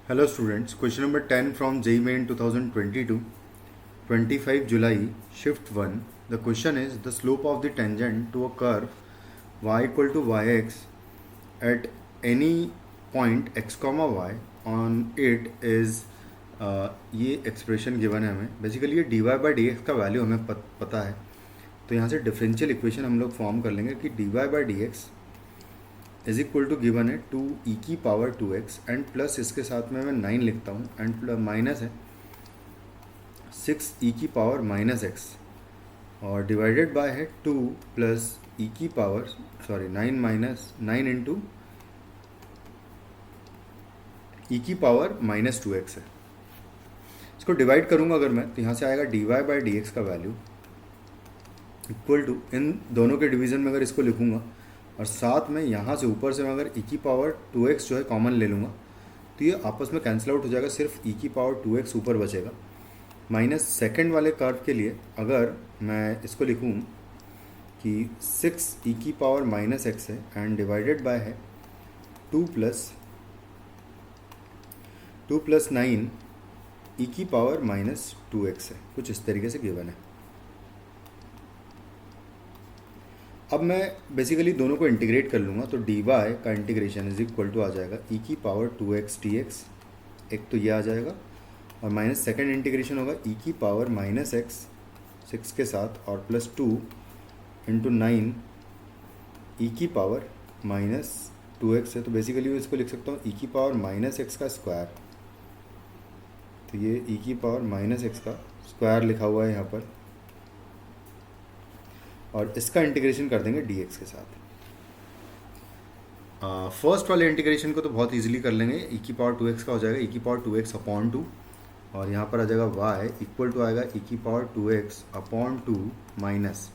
Hello students, question number 10 from JEE Main 2022, 25 July, shift 1. The question is the slope of the tangent to a curve y equal to yx at any point x comma y on it is ये expression given है हमें. Basically ये dy by d x का value हमें पता है, तो यहाँ से डिफरेंशियल इक्वेशन हम लोग फॉर्म कर लेंगे कि dy by d x is equal to given है 2e की पावर 2x एंड प्लस इसके साथ में मैं 9 लिखता हूँ एंड माइनस है 6e की पावर माइनस x और डिवाइडेड बाय है 2 प्लस e की पावर 9 माइनस 9 इंटू e की पावर माइनस 2x है. इसको डिवाइड करूँगा अगर मैं, तो यहाँ से आएगा dy बाई डी एक्स का वैल्यू इक्वल टू, इन दोनों के डिवीज़न में अगर इसको लिखूँगा और साथ में यहाँ से ऊपर से मैं अगर e की पावर 2x जो है कॉमन ले लूँगा तो ये आपस में कैंसिल आउट हो जाएगा, सिर्फ e की पावर 2x ऊपर बचेगा. माइनस सेकेंड वाले कर्व के लिए अगर मैं इसको लिखूँ कि 6e की पावर माइनस x है एंड डिवाइडेड बाय है 2 प्लस 9 e की पावर माइनस 2x है, कुछ इस तरीके से गिवन है. अब मैं बेसिकली दोनों को इंटीग्रेट कर लूँगा, तो dy का इंटीग्रेशन इज इक्वल टू आ जाएगा e की पावर 2x dx, एक तो ये आ जाएगा और माइनस सेकेंड इंटीग्रेशन होगा e की पावर माइनस x 6 के साथ और प्लस 2 इंटू 9 e की पावर माइनस 2x है. तो बेसिकली मैं इसको लिख सकता हूँ e की पावर माइनस x का स्क्वायर, तो ये e की पावर माइनस x का स्क्वायर लिखा हुआ है यहाँ पर और इसका इंटीग्रेशन कर देंगे dx के साथ. फर्स्ट वाले इंटीग्रेशन को तो बहुत इजीली कर लेंगे, e की पावर 2x का हो जाएगा e की पावर 2x अपॉन 2 और यहाँ पर आ जाएगा y इक्वल टू आएगा e की power 2x upon 2 minus.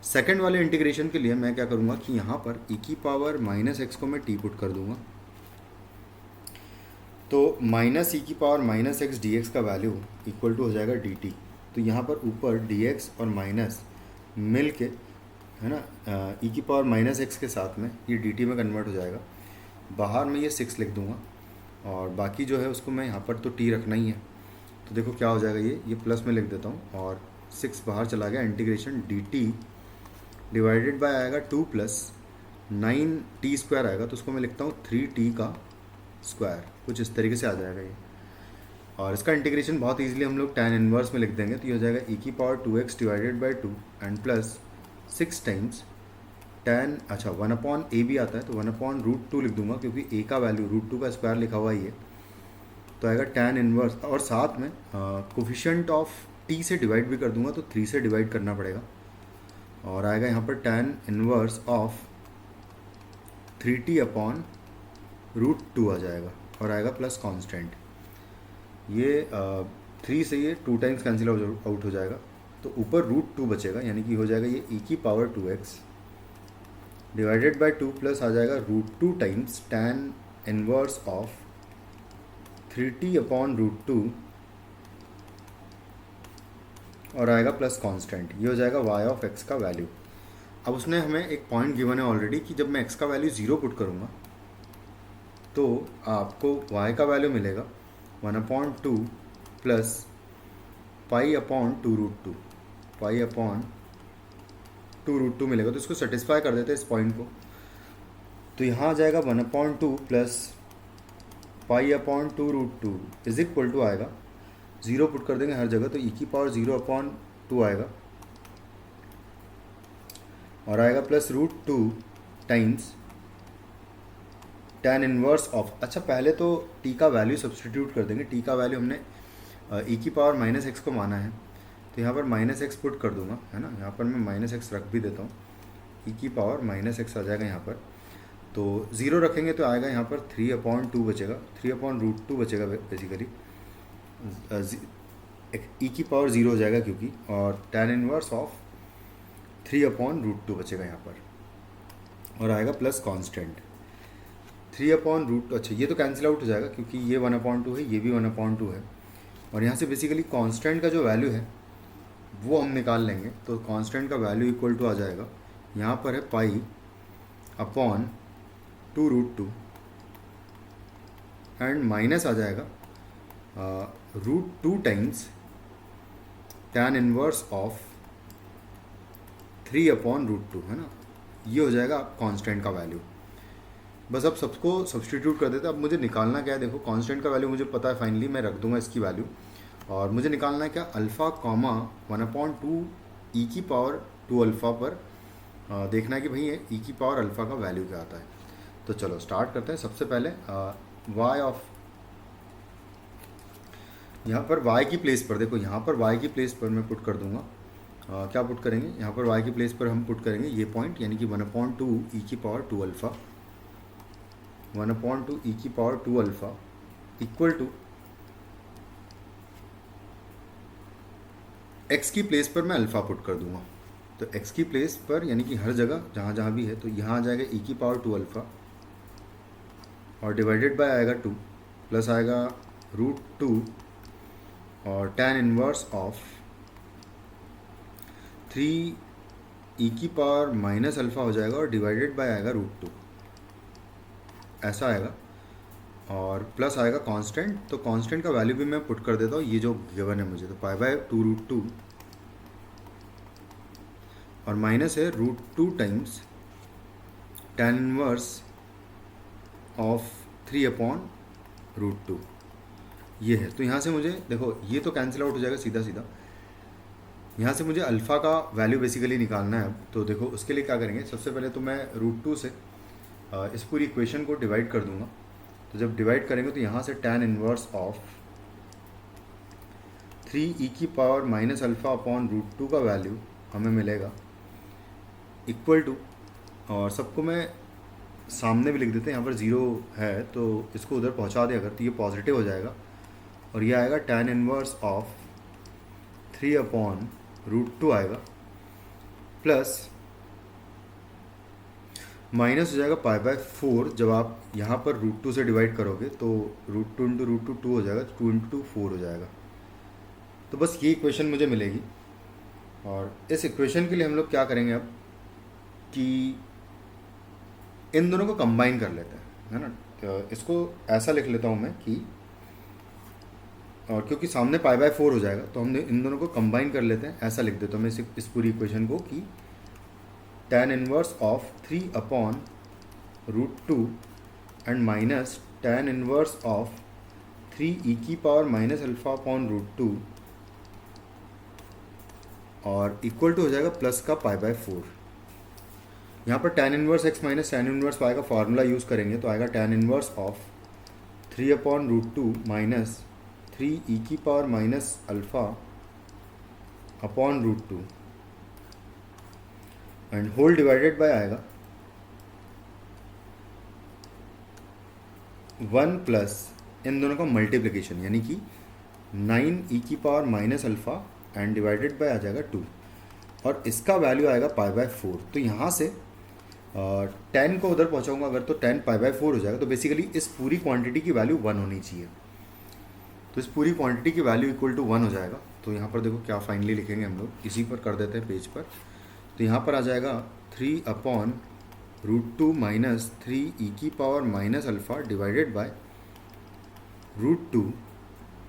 Second वाले इंटीग्रेशन के लिए मैं क्या करूँगा कि यहाँ पर e की पावर माइनस x को मैं t पुट कर दूँगा, तो माइनस e की पावर माइनस x dx का वैल्यू इक्वल टू हो जाएगा dt. तो यहाँ पर ऊपर dx और माइनस मिल के है ना e की पावर माइनस एक्स के साथ में ये dt में कन्वर्ट हो जाएगा. बाहर में ये 6 लिख दूंगा और बाकी जो है उसको मैं यहाँ पर तो t रखना ही है, तो देखो क्या हो जाएगा, ये प्लस में लिख देता हूँ और 6 बाहर चला गया. इंटीग्रेशन dt डिवाइडेड बाय आएगा 2 प्लस 9t स्क्वायर आएगा, तो उसको मैं लिखता हूँ 3t का स्क्वायर, कुछ इस तरीके से आ जाएगा ये. और इसका इंटीग्रेशन बहुत इजीली हम लोग tan इनवर्स में लिख देंगे, तो ये हो जाएगा e की power 2x divided by 2 and plus 6 times tan, अच्छा 1 अपॉन ए भी आता है तो 1 अपॉन रूट 2 लिख दूंगा क्योंकि a का वैल्यू रूट 2 का स्क्वायर लिखा हुआ ही है, तो आएगा tan इनवर्स और साथ में कोफिशिएंट ऑफ t से डिवाइड भी कर दूंगा, तो 3 से डिवाइड करना पड़ेगा और आएगा यहाँ पर tan inverse of 3t upon root 2 आ जाएगा और आएगा प्लस कॉन्स्टेंट. ये 3 से ये 2 टाइम्स कैंसिल आउट हो जाएगा, तो ऊपर रूट 2 बचेगा, यानी कि हो जाएगा ये e की power 2x divided by 2 plus आ जाएगा root 2 times tan inverse of 3t upon root 2 और आएगा प्लस कांस्टेंट. ये हो जाएगा y ऑफ x का वैल्यू. अब उसने हमें एक पॉइंट गिवन है ऑलरेडी कि जब मैं x का वैल्यू 0 पुट करूँगा तो आपको y का वैल्यू मिलेगा 1 upon 2 plus pi upon 2 root 2, pi upon 2 root 2 मिलेगा. तो इसको सेटिस्फाई कर देते हैं इस पॉइंट को, तो यहाँ आ जाएगा 1 upon 2 plus pi upon 2 root 2 is equal to आएगा 0 पुट कर देंगे हर जगह, तो e की पावर 0 अपॉन 2 आएगा और आएगा plus root 2 times tan inverse of, अच्छा पहले तो t का वैल्यू सब्सटीट्यूट कर देंगे. t का वैल्यू हमने e की पावर माइनस एक्स को माना है, तो यहाँ पर माइनस एक्स पुट कर दूंगा, है ना. यहाँ पर मैं माइनस एक्स रख भी देता हूँ, e की पावर माइनस एक्स आ जाएगा यहाँ पर, तो 0 रखेंगे तो आएगा यहाँ पर 3 अपॉन 2 बचेगा, 3 अपॉन रूट 2 बचेगा बेसिकली, e की पावर 0 हो जाएगा क्योंकि, और tan inverse of 3 upon root 2 बचेगा यहाँ पर और आएगा प्लस कॉन्स्टेंट 3 अपॉन रूट. अच्छा ये तो कैंसिल आउट हो जाएगा क्योंकि ये 1 अपॉन 2 है, ये भी 1 अपॉन 2 है और यहाँ से बेसिकली कांस्टेंट का जो वैल्यू है वो हम निकाल लेंगे, तो कांस्टेंट का वैल्यू इक्वल टू आ जाएगा, यहाँ पर है pi upon 2 root 2 and minus आ जाएगा √2 टाइम्स tan इनवर्स ऑफ 3/√2, है ना। ये हो जाएगा कांस्टेंट का वैल्यू। बस अब सबको सब्सटीट्यूट कर देते हैं। अब मुझे निकालना क्या है, देखो कांस्टेंट का वैल्यू मुझे पता है, फाइनली मैं रख दूंगा इसकी वैल्यू। और मुझे निकालना है क्या, अल्फ़ा कॉमा 1/2 ई की पावर 2 अल्फ़ा पर देखना है कि भाई ये ई की पावर अल्फ़ा का वैल्यू क्या आता है। तो चलो स्टार्ट करते हैं। सबसे पहले वाई ऑफ, यहाँ पर y की प्लेस पर देखो, यहाँ पर y की प्लेस पर मैं पुट कर दूंगा क्या पुट करेंगे, यहाँ पर y की प्लेस पर हम पुट करेंगे ये पॉइंट, यानी कि 1/2 ई की पावर 2 अल्फ़ा, 1/2 ई की power 2 alpha equal to x की प्लेस पर मैं अल्फ़ा पुट कर दूंगा। तो x की प्लेस पर यानी कि हर जगह जहाँ जहाँ भी है, तो यहाँ आ जाएगा e की पावर 2 अल्फ़ा और डिवाइडेड बाय आएगा 2 प्लस आएगा √2 और tan इनवर्स ऑफ 3 ई की पावर माइनस अल्फ़ा हो जाएगा और डिवाइडेड बाय आएगा √2, ऐसा आएगा। और प्लस आएगा कांस्टेंट, तो कांस्टेंट का वैल्यू भी मैं पुट कर देता हूँ, ये जो गिवन है मुझे, तो π/2 √2 और माइनस है √2 टाइम्स tan इनवर्स ऑफ 3/√2, ये है। तो यहाँ से मुझे देखो ये तो कैंसिल आउट हो जाएगा सीधा सीधा। यहाँ से मुझे अल्फ़ा का वैल्यू बेसिकली निकालना है। तो देखो उसके लिए क्या करेंगे, सबसे पहले तो मैं √2 से इस पूरी इक्वेशन को डिवाइड कर दूंगा। तो जब डिवाइड करेंगे तो यहाँ से tan इनवर्स ऑफ 3 ई की पावर माइनस अल्फ़ा अपॉन √2 का वैल्यू हमें मिलेगा इक्वल टू, और सबको मैं सामने भी लिख देते हैं, यहाँ पर 0 है तो इसको उधर पहुँचा दें अगर, तो ये पॉजिटिव हो जाएगा और ये आएगा tan इनवर्स ऑफ 3/√2 आएगा, प्लस माइनस हो जाएगा π/4। जब आप यहाँ पर √2 से डिवाइड करोगे तो √2 × √2 2 हो जाएगा, 2 × 2 4 हो जाएगा। तो बस ये इक्वेशन मुझे मिलेगी। और इस इक्वेशन के लिए हम लोग क्या करेंगे अब कि इन दोनों को कंबाइन कर लेते हैं, है ना। तो इसको ऐसा लिख लेता हूँ मैं कि, और क्योंकि सामने π/4 हो जाएगा तो हमने इन दोनों को कंबाइन कर लेते हैं, ऐसा लिख देता हूँ मैं इस पूरी इक्वेशन को कि tan inverse of 3/√2 and minus tan inverse of 3 e की पावर माइनस अल्फ़ा अपॉन √2 और इक्वल टू हो जाएगा प्लस का π/4। यहाँ पर tan inverse x minus tan inverse y का फार्मूला यूज़ करेंगे तो आएगा tan inverse of 3/√2 minus 3 e की power minus alpha upon √2 and whole divided by आएगा 1 प्लस इन दोनों का मल्टीप्लिकेशन, यानी कि 9 ई की power minus alpha and divided by आ जाएगा 2 और इसका वैल्यू आएगा π/4। तो यहाँ से 10 को उधर पहुँचाऊँगा अगर, तो 10 π/4 हो जाएगा। तो बेसिकली इस पूरी क्वांटिटी की वैल्यू 1 होनी चाहिए। तो इस पूरी क्वांटिटी की वैल्यू इक्वल टू 1 हो जाएगा। तो यहाँ पर देखो क्या फाइनली लिखेंगे हम लोग, इसी पर कर देते हैं पेज पर। तो यहाँ पर आ जाएगा 3/√2 माइनस 3 ई की power minus alpha divided by √2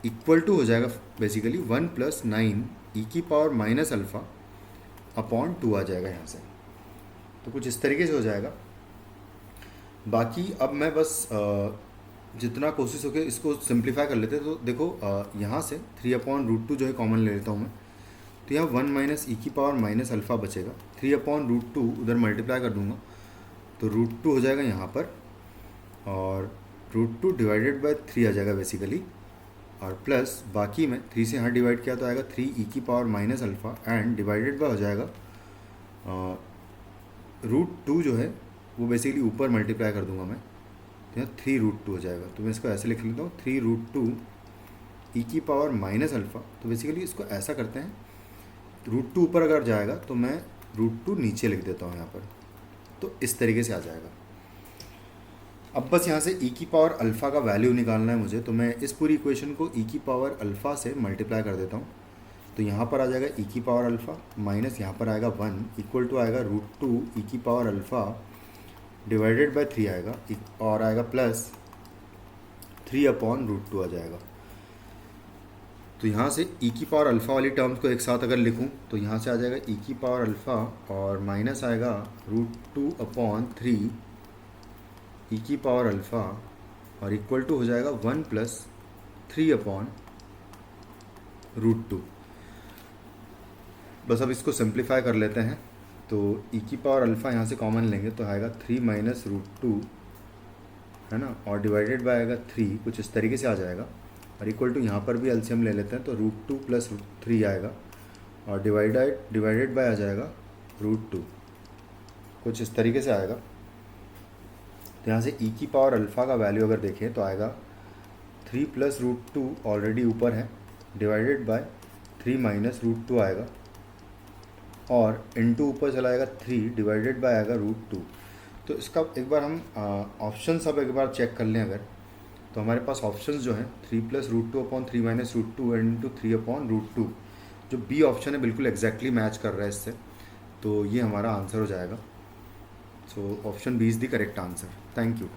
equal to हो जाएगा बेसिकली 1 प्लस 9 ई की पावर माइनस अल्फ़ा अपॉन 2 आ जाएगा यहाँ से। तो कुछ इस तरीके से हो जाएगा। बाकी अब मैं बस जितना कोशिश हो के इसको सिंप्लीफाई कर लेते हैं। तो देखो यहाँ से 3/√2 जो है कॉमन ले लेता हूँ मैं, तो यहाँ 1 माइनस ई की पावर माइनस अल्फ़ा बचेगा, 3/√2 उधर मल्टीप्लाई कर दूंगा तो √2 हो जाएगा यहाँ पर और √2 डिवाइडेड बाय 3 आ जाएगा बेसिकली, और प्लस बाकी में 3 से यहाँ डिवाइड किया तो आएगा 3 ई की power minus alpha and divided bye हो जाएगा √2 जो है वो बेसिकली ऊपर मल्टीप्लाई कर दूंगा मैं, तो यहाँ 3√2 हो जाएगा। तो मैं इसको ऐसे लिख लेता हूँ 3√2 ई की पावर माइनस अल्फ़ा। तो बेसिकली इसको ऐसा करते हैं, √2 ऊपर अगर जाएगा तो मैं √2 नीचे लिख देता हूँ यहाँ पर, तो इस तरीके से आ जाएगा। अब बस यहाँ से ई की पावर अल्फ़ा का वैल्यू निकालना है मुझे, तो मैं इस पूरी इक्वेशन को ई की पावर अल्फ़ा से मल्टीप्लाई कर देता हूँ। तो यहाँ पर आ जाएगा ई की पावर अल्फ़ा माइनस यहाँ पर आएगा 1 इक्वल टू आएगा √2 ई की पावर अल्फ़ा डिवाइडेड बाय 3 आएगा और आएगा प्लस 3/√2 आ जाएगा। तो यहाँ से e की पावर अल्फ़ा वाली टर्म्स को एक साथ अगर लिखूँ तो यहाँ से आ जाएगा e की पावर अल्फ़ा और माइनस आएगा √2/3 e की पावर अल्फ़ा और इक्वल टू हो जाएगा 1 + 3/√2। बस अब इसको सिंप्लीफाई कर लेते हैं। तो e की पावर अल्फ़ा यहाँ से कॉमन लेंगे तो आएगा 3 - √2 है ना, और डिवाइडेड बाय आएगा 3, कुछ इस तरीके से आ जाएगा। और इक्वल टू यहाँ पर भी एलसीएम ले लेते हैं तो √2 + √3 आएगा और डिवाइडेड बाय आ जाएगा √2, कुछ इस तरीके से आएगा। तो यहाँ से e की पावर अल्फ़ा का वैल्यू अगर देखें तो आएगा 3 + √2 ऑलरेडी ऊपर है, डिवाइडेड बाय 3 - √2 आएगा और इनटू ऊपर चला जाएगा 3 डिवाइडेड बाय आएगा √2। तो इसका एक बार हम ऑप्शन सब एक बार चेक कर लें अगर, तो हमारे पास ऑप्शंस जो हैं 3 + √2/3 - √2 इंटू 3/√2, जो बी ऑप्शन है बिल्कुल एग्जैक्टली मैच कर रहा है इससे, तो ये हमारा आंसर हो जाएगा। So option B is the correct answer. Thank you.